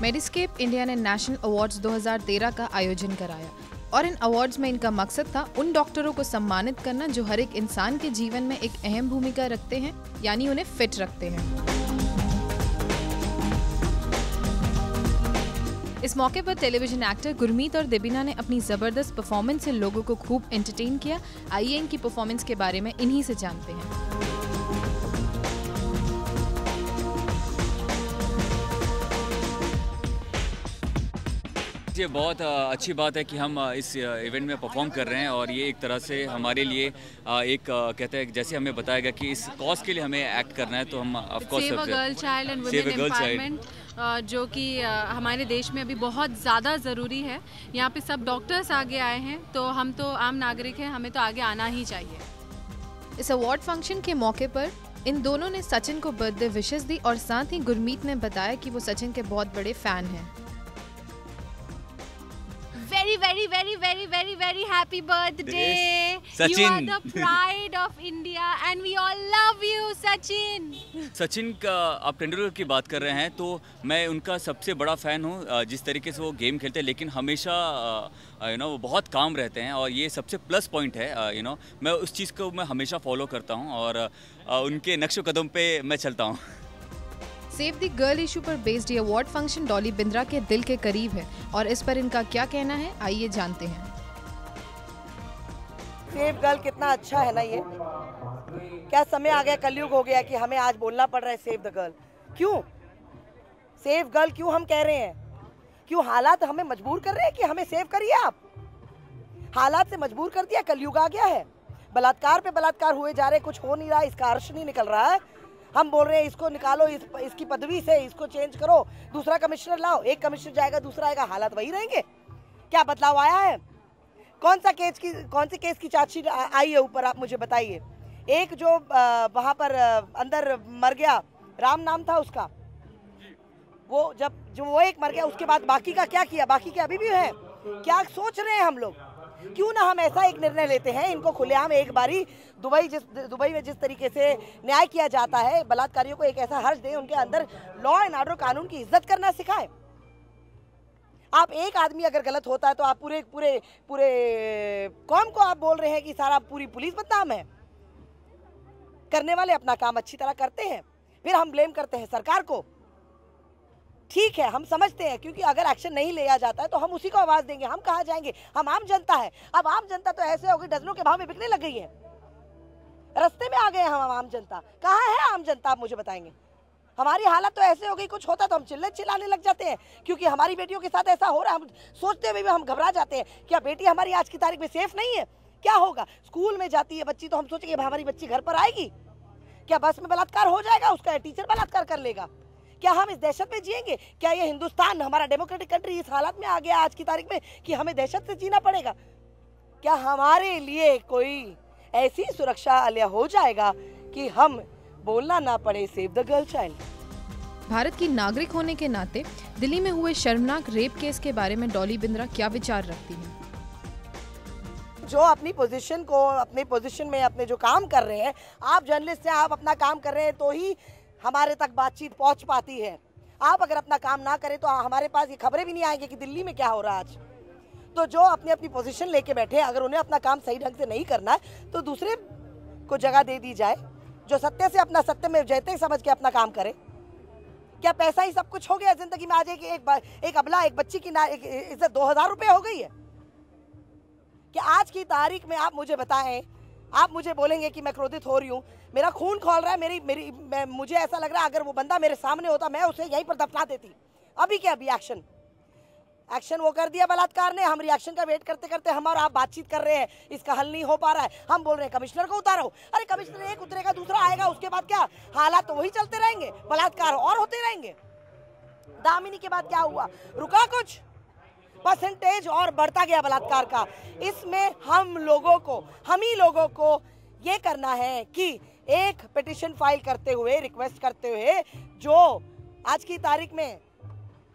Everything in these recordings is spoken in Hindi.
मेडिस्केप इंडिया ने नेशनल अवार्ड्स 2013 का आयोजन कराया और इन अवार्ड्स में इनका मकसद था उन डॉक्टरों को सम्मानित करना जो हर एक इंसान के जीवन में एक अहम भूमिका रखते हैं, यानी उन्हें फिट रखते हैं। इस मौके पर टेलीविजन एक्टर गुरमीत और देबीना ने अपनी जबरदस्त परफॉर्मेंस से लोगों को खूब एंटरटेन किया। आइए इनकी परफॉर्मेंस के बारे में इन्हीं से जानते हैं। ये बहुत अच्छी बात है कि हम इस इवेंट में परफॉर्म कर रहे हैं और ये एक तरह से हमारे लिए एक कहते हैं जैसे हमें बताया गया कि इस कॉज के लिए हमें एक्ट करना है, तो हम of course save a girl child and women empowerment जो कि हमारे देश में अभी बहुत ज़्यादा ज़रूरी है। यहाँ पे सब डॉक्टर्स आगे आए हैं, तो हम तो आम नागरिक हैं, हमें तो आगे आना ही चाहिए। इस अवार्ड फंक्शन के मौके पर इन दोनों ने सचिन को बर्थडे विशेस दी और साथ ही गुरमीत ने बताया कि वो सचिन के बहुत बड़े फैन हैं। Very happy birthday. Sachin. You are the pride of India and we all love you, Sachin. Sachin का आप तेंदुलकर की बात कर रहे हैं, तो मैं उनका सबसे बड़ा फ़ैन हूँ। जिस तरीके से वो गेम खेलते हैं, लेकिन हमेशा वो बहुत काम रहते हैं और ये सबसे प्लस पॉइंट है। मैं उस चीज़ को मैं हमेशा फॉलो करता हूँ और उनके नक्शो कदम पे मैं चलता हूँ। सेव द गर्ल इशू पर बेस्ड ये अवार्ड फंक्शन डॉली बिंद्रा के दिल के करीब है और इस पर इनका क्या कहना है, आइए जानते हैं। सेव गर्ल कितना अच्छा है ना, ये क्या समय आ गया, कलयुग हो गया कि हमें आज बोलना पड़ रहा है सेव द गर्ल। क्यों सेव गर्ल, क्यों हम कह रहे हैं? क्यों हालात हमें मजबूर कर रहे हैं कि हमें सेव करिए? आप हालात से मजबूर कर दिया, कलयुग आ गया है, बलात्कार पे बलात्कार हुए जा रहे, कुछ हो नहीं रहा, इसका अर्श नहीं निकल रहा है। हम बोल रहे हैं इसको निकालो, इसकी पदवी से इसको चेंज करो, दूसरा कमिश्नर लाओ, एक कमिश्नर जाएगा दूसरा आएगा, हालात वही रहेंगे। क्या बदलाव आया है? कौन सी केस की चार्जशीट आई है ऊपर, आप मुझे बताइए। एक जो वहाँ पर अंदर मर गया, राम नाम था उसका, वो वो एक मर गया, उसके बाद बाकी का क्या किया? बाकी के अभी भी है। क्या सोच रहे हैं हम लोग? क्यों ना हम ऐसा एक निर्णय लेते हैं, इनको खुलेआम एक बारी दुबई में जिस तरीके से न्याय किया जाता है, बलात्कारियों को एक ऐसा हर्ष दें, उनके अंदर लॉ एंड ऑर्डर, कानून की इज्जत करना सिखाएं। आप एक आदमी अगर गलत होता है तो आप पूरे कौम को आप बोल रहे हैं कि सारा पूरी पुलिस बदनाम है। करने वाले अपना काम अच्छी तरह करते हैं, फिर हम ब्लेम करते हैं सरकार को। ठीक है, हम समझते हैं, क्योंकि अगर एक्शन नहीं लिया जाता है तो हम उसी को आवाज देंगे। हम कहाँ जाएंगे? हम आम जनता है। अब आम जनता तो ऐसे हो गई, डजनों के भाव में बिकने लग गई है, रास्ते में आ गए हम आम जनता। कहाँ है आम जनता, आप मुझे बताएंगे? हमारी हालत तो ऐसे हो गई, कुछ होता तो हम चिल्लाने लग जाते हैं, क्योंकि हमारी बेटियों के साथ ऐसा हो रहा है। हम सोचते हुए भी हम घबरा जाते हैं, क्या बेटी हमारी आज की तारीख में सेफ नहीं है? क्या होगा? स्कूल में जाती है बच्ची तो हम सोचेंगे हमारी बच्ची घर पर आएगी, क्या बस में बलात्कार हो जाएगा, उसका टीचर बलात्कार कर लेगा? क्या हम इस दहशत में जिएंगे? क्या ये हिंदुस्तान, हमारा डेमोक्रेटिक कंट्री, इस हालत में आ गया आज की तारीख में कि हमें दहशत से जीना पड़ेगा? क्या हमारे लिए कोई ऐसी सुरक्षा आलय हो जाएगा कि हम बोलना ना पड़े save the girl child? Bharat की नागरिक होने के नाते दिल्ली में हुए शर्मनाक रेप केस के बारे में डॉली बिंद्रा क्या विचार रखती हैं? जो अपनी पोजीशन में अपने जो काम कर रहे हैं, आप जर्नलिस्ट हैं, आप अपना काम कर रहे हैं तो ही हमारे तक बातचीत पहुंच पाती है। आप अगर अपना काम ना करें तो हमारे पास ये खबरें भी नहीं आएंगी कि दिल्ली में क्या हो रहा है आज। तो जो अपनी पोजीशन लेके बैठे हैं, अगर उन्हें अपना काम सही ढंग से नहीं करना है तो दूसरे को जगह दे दी जाए, जो सत्य से अपना सत्य में जयते समझ के अपना काम करे। क्या पैसा ही सब कुछ हो गया जिंदगी में? आज एक अबला, एक बच्ची की इज्जत 2000 रुपये हो गई है। क्या आज की तारीख में आप मुझे बताएं, आप मुझे बोलेंगे कि मैं क्रोधित हो रही हूँ, मेरा खून खौल रहा है, मुझे ऐसा लग रहा है अगर वो बंदा मेरे सामने होता मैं उसे यहीं पर दफना देती। अभी क्या, अभी एक्शन वो कर दिया बलात्कार ने, हम रिएक्शन का वेट करते करते हम और आप बातचीत कर रहे हैं, इसका हल नहीं हो पा रहा है। हम बोल रहे हैं कमिश्नर को उतारो। अरे कमिश्नर एक उतरेगा दूसरा आएगा, उसके बाद क्या हालात तो वही चलते रहेंगे, बलात्कार और होते रहेंगे। दामिनी के बाद क्या हुआ? रुका कुछ? परसेंटेज और बढ़ता गया बलात्कार का। इसमें हम ही लोगों को ये करना है कि एक पिटीशन फाइल करते हुए, रिक्वेस्ट करते हुए, जो आज की तारीख में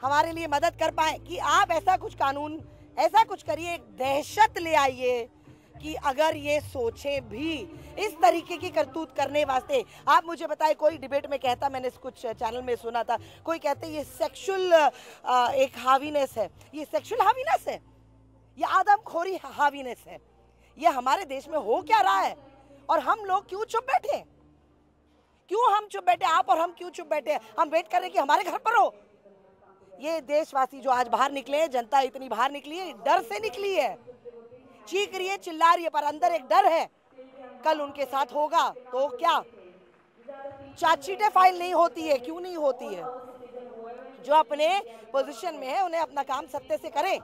हमारे लिए मदद कर पाए कि आप ऐसा कुछ कानून, ऐसा कुछ करिए, दहशत ले आइए, कि अगर ये सोचे भी इस तरीके की करतूत करने वास्ते, आप मुझे बताएं, कोई डिबेट में कहता, मैंने कुछ चैनल में सुना था, कोई कहते ये सेक्सुअल एक हावीनेस है, ये सेक्सुअल हावीनेस है, ये आदमखोरी हावीनेस है, ये हमारे देश में हो क्या रहा है? और हम लोग क्यों चुप बैठे? क्यों हम चुप बैठे? आप और हम क्यों चुप बैठे? हम वेट कर रहे हैं कि हमारे घर पर हो। ये देशवासी जो आज बाहर निकले, जनता इतनी बाहर निकली है, डर से निकली है, चीख रही है, चिल्ला रही है, पर अंदर एक डर है, कल उनके साथ होगा तो क्या? चार्जशीटें फाइल नहीं होती है, क्यों नहीं होती है? जो अपने पोजीशन में है उन्हें अपना काम सत्य से करें,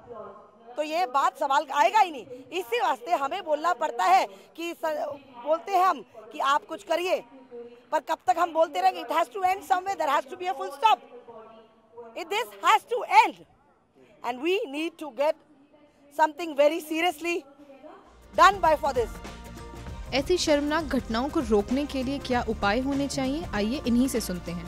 तो ये बात सवाल आएगा ही नहीं। इसी वास्ते हमें बोलना पड़ता है कि बोलते हैं हम कि आप कुछ करिए, पर कब तक हम बोलते रहेंगे? It has to end somewhere, there has to be a full stop. This has to end, and we need to get something very seriously done by for this. ऐसी शर्मनाक घटनाओं को रोकने के लिए क्या उपाय होने चाहिए? आइए इन्हीं से सुनते हैं।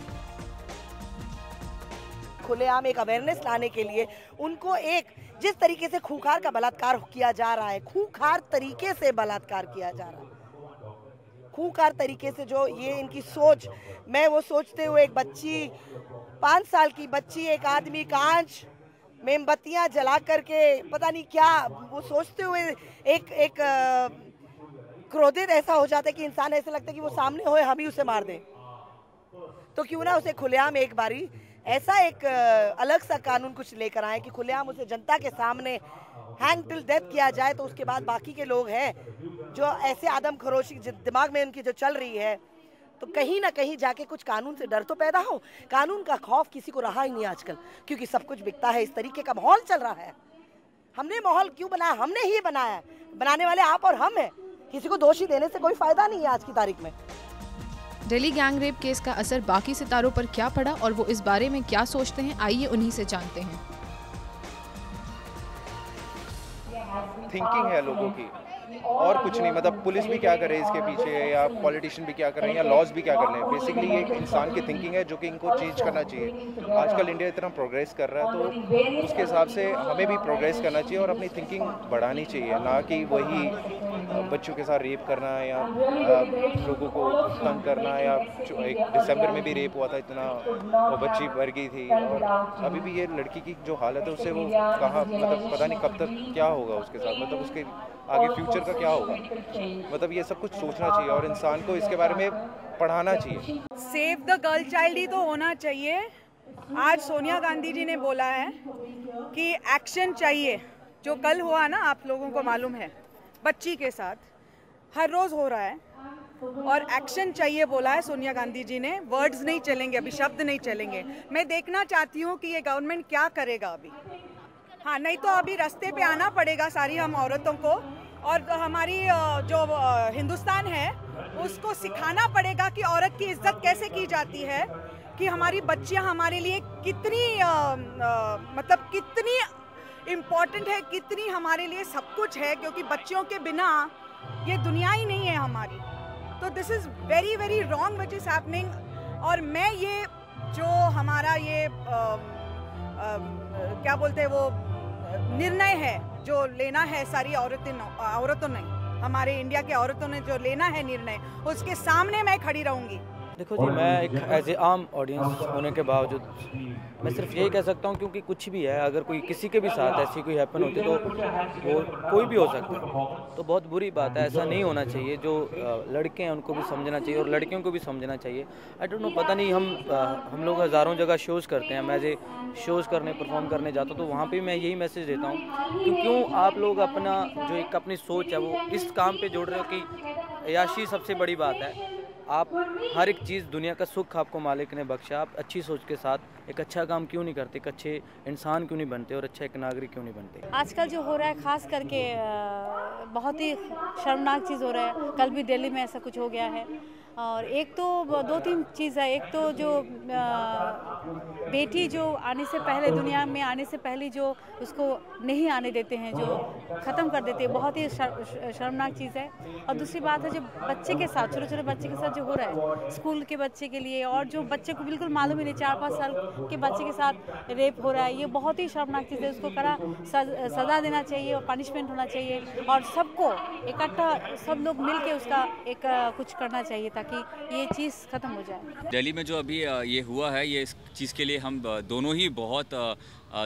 खुलेआम एक अवेयरनेस लाने के लिए उनको एक, जिस तरीके से खूंखार का बलात्कार किया जा रहा है, खूंखार तरीके से बलात्कार किया जा रहा है, खूंखार तरीके से, जो ये इनकी सोच, मैं वो सोचते हुए एक बच्ची, 5 साल की बच्ची, एक आदमी कांच मोमबत्तियां जला करके पता नहीं क्या, वो सोचते हुए एक क्रोधित ऐसा हो जाता है कि इंसान ऐसे लगता है कि वो सामने होए हम ही उसे मार दें। तो क्यों ना उसे खुलेआम एक बारी ऐसा एक अलग सा कानून कुछ लेकर आए कि खुलेआम उसे जनता के सामने हैंग टिल डेथ किया जाए, तो उसके बाद बाकी के लोग हैं जो ऐसे आदमखोरोशी दिमाग में उनकी जो चल रही है, तो कहीं ना कहीं जाके कुछ कानून से डर तो पैदा हो। कानून का खौफ किसी को रहा ही नहीं आजकल, क्योंकि सब कुछ बिकता है, इस तरीके का माहौल चल रहा है। हमने माहौल क्यों बनाया? हमने ही बनाया, बनाने वाले आप और हम हैं। किसी को दोषी देने से कोई फायदा नहीं है आज की तारीख में। दिल्ली गैंग रेप केस का असर बाकी सितारों पर क्या पड़ा और वो इस बारे में क्या सोचते हैं, आइए उन्हीं से जानते हैं। थिंकिंग है लोगों की, और कुछ नहीं। मतलब पुलिस भी क्या करे इसके पीछे, या पॉलिटिशियन भी क्या कर रहे हैं, या लॉज भी क्या कर रहे हैं। बेसिकली ये एक इंसान की थिंकिंग है जो कि इनको चेंज करना चाहिए। आजकल इंडिया इतना प्रोग्रेस कर रहा है, तो उसके हिसाब से हमें भी प्रोग्रेस करना चाहिए और अपनी थिंकिंग बढ़ानी चाहिए, ना कि वही बच्चों के साथ रेप करना या लोगों को तंग करना। या एक दिसंबर में भी रेप हुआ था, इतना वो बच्ची मर गई थी, और अभी भी ये लड़की की जो हालत है उससे वो कहाँ, मतलब पता नहीं कब तक क्या होगा उसके साथ, मतलब उसके आगे फ्यूचर का क्या होगा। मतलब ये सब कुछ सोचना चाहिए और इंसान को इसके बारे में पढ़ाना चाहिए। सेव द गर्ल चाइल्ड ही तो होना चाहिए। आज सोनिया गांधी जी ने बोला है कि एक्शन चाहिए। जो कल हुआ ना, आप लोगों को मालूम है, बच्ची के साथ हर रोज हो रहा है, और एक्शन चाहिए बोला है सोनिया गांधी जी ने। वर्ड्स नहीं चलेंगे, अभी शब्द नहीं चलेंगे। मैं देखना चाहती हूँ कि ये गवर्नमेंट क्या करेगा अभी। हाँ, नहीं तो अभी रास्ते पे आना पड़ेगा सारी हम औरतों को, और हमारी जो हिंदुस्तान है उसको सिखाना पड़ेगा कि औरत की इज्जत कैसे की जाती है, कि हमारी बच्चियां हमारे लिए कितनी मतलब कितनी इम्पोर्टेंट है, कितनी हमारे लिए सब कुछ है, क्योंकि बच्चियों के बिना ये दुनिया ही नहीं है हमारी। तो this is very very wrong which is happening. और मैं ये जो हमारा ये क्या बोलते हैं वो निर्णय है जो लेना है सारी औरतों ने, हमारे इंडिया के औरतों ने जो लेना है निर्णय, उसके सामने मैं खड़ी रहूंगी। देखो जी, मैं एक एज ए आम ऑडियंस होने के बावजूद मैं सिर्फ यही कह सकता हूँ, क्योंकि कुछ भी है, अगर कोई किसी के भी साथ ऐसी कोई हैपन होती तो वो कोई भी हो सकता है, तो बहुत बुरी बात है। ऐसा नहीं होना चाहिए। जो लड़के हैं उनको भी समझना चाहिए और लड़कियों को भी समझना चाहिए। आई डोंट नो, पता नहीं, हम लोग हज़ारों जगह शोज़ करते हैं। मैं एज ए शोज़ करने, परफॉर्म करने जाता हूँ, तो वहाँ पर मैं यही मैसेज देता हूँ कि क्यों आप लोग अपना जो एक अपनी सोच है वो इस काम पर जोड़ रहे हो कि अय्याशी सबसे बड़ी बात है। आप हर एक चीज़, दुनिया का सुख आपको मालिक ने बख्शा, आप अच्छी सोच के साथ एक अच्छा काम क्यों नहीं करते, एक अच्छे इंसान क्यों नहीं बनते और अच्छा एक नागरिक क्यों नहीं बनते। आजकल जो हो रहा है खास करके बहुत ही शर्मनाक चीज़ हो रहा है। कल भी दिल्ली में ऐसा कुछ हो गया है। और एक तो 2-3 चीज़ है। एक तो जो बेटी जो आने से पहले, दुनिया में आने से पहले जो उसको नहीं आने देते हैं, जो ख़त्म कर देते हैं, बहुत ही शर्मनाक चीज़ है। और दूसरी बात है जो बच्चे के साथ, छोटे छोटे बच्चे के साथ जो हो रहा है, स्कूल के बच्चे के लिए, और जो बच्चे को बिल्कुल मालूम ही नहीं, 4-5 साल के बच्चे के साथ रेप हो रहा है, ये बहुत ही शर्मनाक चीज़ है। उसको कड़ा सज़ा देना चाहिए और पनिशमेंट होना चाहिए, और सबको इकट्ठा सब लोग मिल के उसका एक कुछ करना चाहिए ताकि ये चीज़ ख़त्म हो जाए। दिल्ली में जो अभी ये हुआ है, ये इस चीज़ के लिए हम दोनों ही बहुत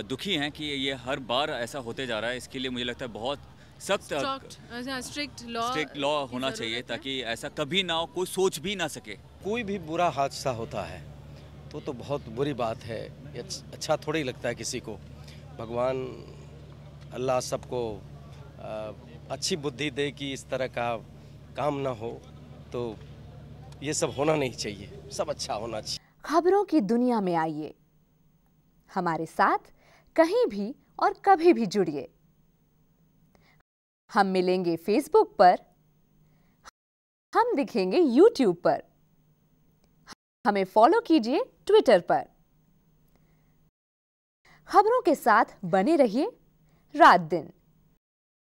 दुखी हैं कि ये हर बार ऐसा होते जा रहा है। इसके लिए मुझे लगता है बहुत सख्त स्ट्रिक्ट लॉ होना चाहिए ताकि ऐसा कभी ना हो, कोई सोच भी ना सके। कोई भी बुरा हादसा होता है तो बहुत बुरी बात है, ये अच्छा थोड़ी लगता है किसी को। भगवान अल्लाह सबको अच्छी बुद्धि दे कि इस तरह का काम ना हो, तो ये सब होना नहीं चाहिए, सब अच्छा होना चाहिए। खबरों की दुनिया में आइए, हमारे साथ कहीं भी और कभी भी जुड़िए। हम मिलेंगे फेसबुक पर, हम दिखेंगे यूट्यूब पर, हमें फॉलो कीजिए ट्विटर पर। खबरों के साथ बने रहिए रात दिन।